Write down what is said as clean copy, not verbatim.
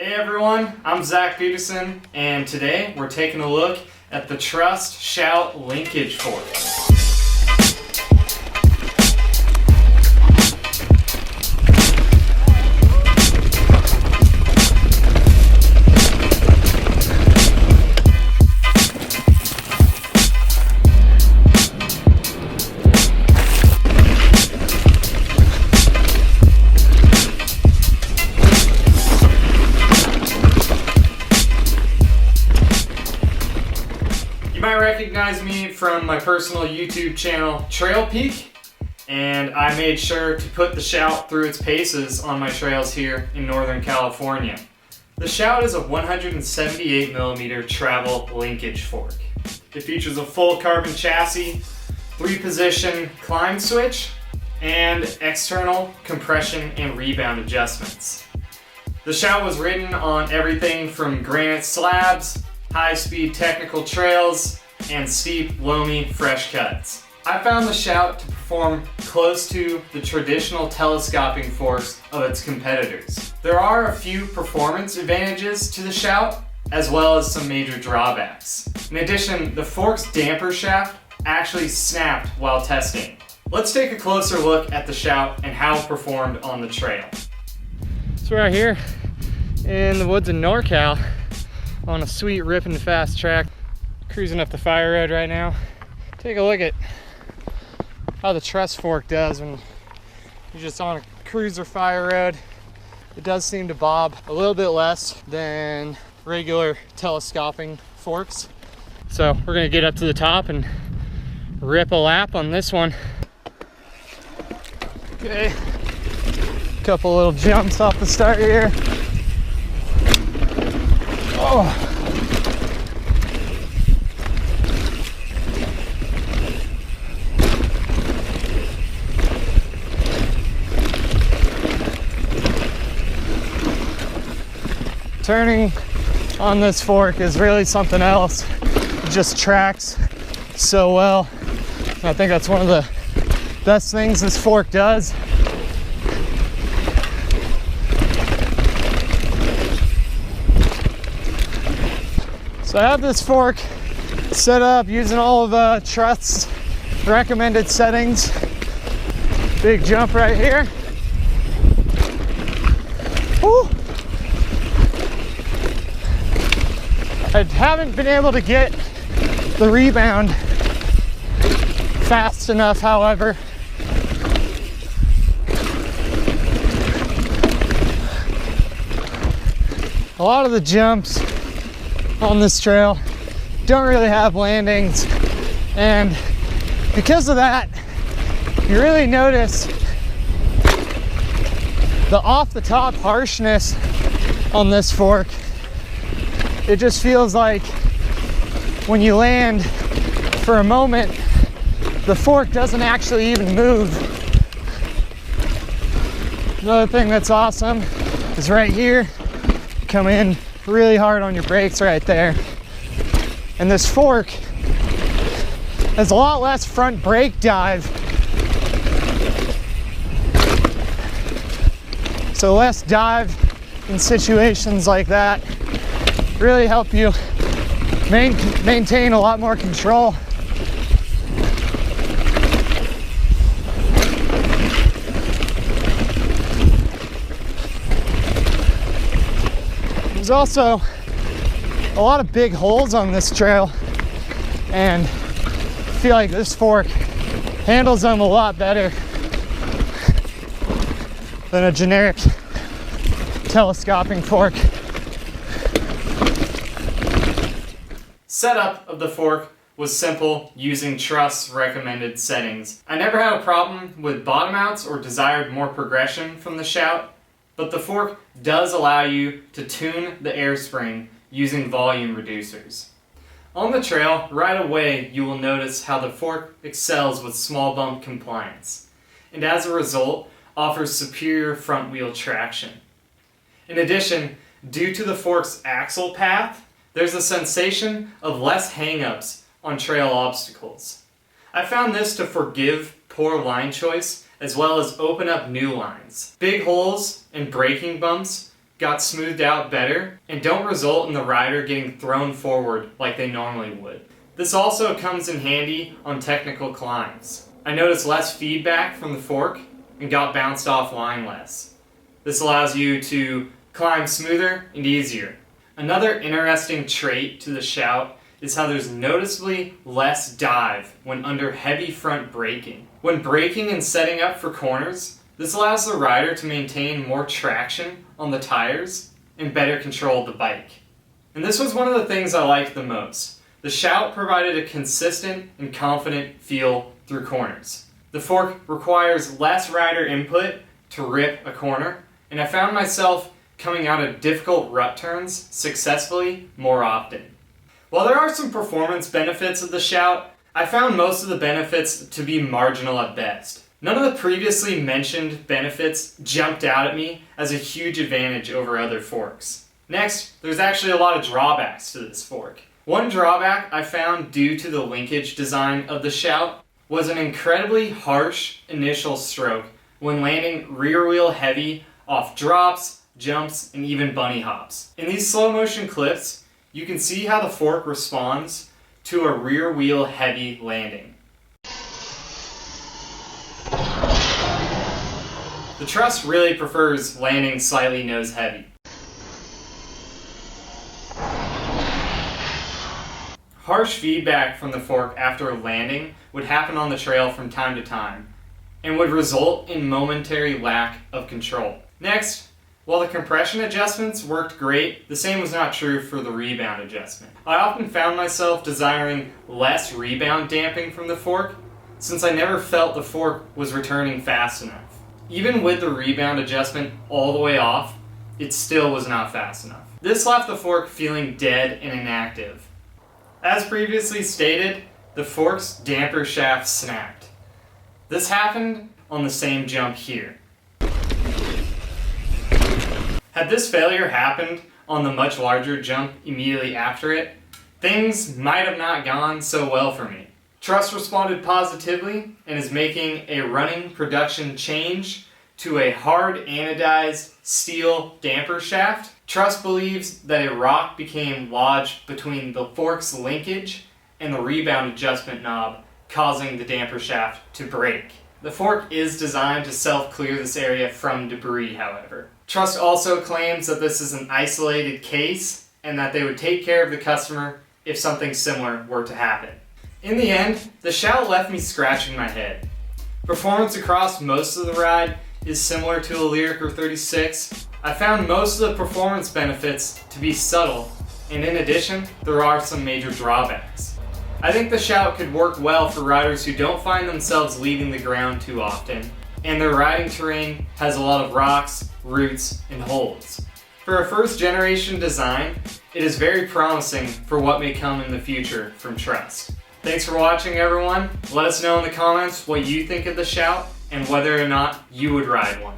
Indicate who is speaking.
Speaker 1: Hey everyone, I'm Zach Petersen, and today we're taking a look at the Trust Shout Linkage fork. You might recognize me from my personal YouTube channel, Trail Peak, and I made sure to put the Shout through its paces on my trails here in Northern California. The Shout is a 178mm travel linkage fork. It features a full carbon chassis, 3-position climb switch, and external compression and rebound adjustments. The Shout was ridden on everything from granite slabs, high-speed technical trails, and steep, loamy, fresh cuts. I found the Shout to perform close to the traditional telescoping forks of its competitors. There are a few performance advantages to the Shout, as well as some major drawbacks. In addition, the fork's damper shaft actually snapped while testing. Let's take a closer look at the Shout and how it performed on the trail.
Speaker 2: So we're out here in the woods of NorCal on a sweet ripping fast track, cruising up the fire road right now. Take a look at how the Trust fork does when you're just on a cruiser fire road. It does seem to bob a little bit less than regular telescoping forks. So we're gonna get up to the top and rip a lap on this one. Okay, couple little jumps off the start here. Oh. Turning on this fork is really something else. It just tracks so well. I think that's one of the best things this fork does. So I have this fork set up using all of Trust's recommended settings. Big jump right here. Woo. I haven't been able to get the rebound fast enough, however. A lot of the jumps on this trail don't really have landings, and because of that, you really notice the off the top harshness on this fork. It just feels like when you land for a moment, the fork doesn't actually even move. Another thing that's awesome is right here, come in really hard on your brakes right there. And this fork has a lot less front brake dive. So less dive in situations like that really help you maintain a lot more control. There's also a lot of big holes on this trail, and I feel like this fork handles them a lot better than a generic telescoping fork.
Speaker 1: Setup of the fork was simple using Trust's recommended settings. I never had a problem with bottom outs or desired more progression from the Shout, but the fork does allow you to tune the air spring using volume reducers. On the trail, right away you will notice how the fork excels with small bump compliance, and as a result offers superior front wheel traction. In addition, due to the fork's axle path, there's a sensation of less hang-ups on trail obstacles. I found this to forgive poor line choice as well as open up new lines. Big holes and braking bumps got smoothed out better and don't result in the rider getting thrown forward like they normally would. This also comes in handy on technical climbs. I noticed less feedback from the fork and got bounced offline less. This allows you to climb smoother and easier. Another interesting trait to the Shout is how there's noticeably less dive when under heavy front braking. When braking and setting up for corners, this allows the rider to maintain more traction on the tires and better control the bike. And this was one of the things I liked the most. The Shout provided a consistent and confident feel through corners. The fork requires less rider input to rip a corner, and I found myself coming out of difficult rut turns successfully more often. While there are some performance benefits of the Shout, I found most of the benefits to be marginal at best. None of the previously mentioned benefits jumped out at me as a huge advantage over other forks. Next, there's actually a lot of drawbacks to this fork. One drawback I found due to the linkage design of the Shout was an incredibly harsh initial stroke when landing rear wheel heavy off drops, jumps, and even bunny hops. In these slow motion clips, you can see how the fork responds to a rear wheel heavy landing. The truss really prefers landing slightly nose heavy. Harsh feedback from the fork after landing would happen on the trail from time to time and would result in momentary lack of control. Next, while the compression adjustments worked great, the same was not true for the rebound adjustment. I often found myself desiring less rebound damping from the fork since I never felt the fork was returning fast enough. Even with the rebound adjustment all the way off, it still was not fast enough. This left the fork feeling dead and inactive. As previously stated, the fork's damper shaft snapped. This happened on the same jump here. Had this failure happened on the much larger jump immediately after it, things might have not gone so well for me. Truss responded positively and is making a running production change to a hard anodized steel damper shaft. Truss believes that a rock became lodged between the fork's linkage and the rebound adjustment knob, causing the damper shaft to break. The fork is designed to self-clear this area from debris, however. Truss also claims that this is an isolated case and that they would take care of the customer if something similar were to happen. In the end, the Shout left me scratching my head. Performance across most of the ride is similar to a Lyric or 36. I found most of the performance benefits to be subtle, and in addition, there are some major drawbacks. I think the Shout could work well for riders who don't find themselves leaving the ground too often, and their riding terrain has a lot of rocks, roots, and holds. For a first generation design, it is very promising for what may come in the future from Truss. Thanks for watching, everyone. Let us know in the comments what you think of the Shout and whether or not you would ride one.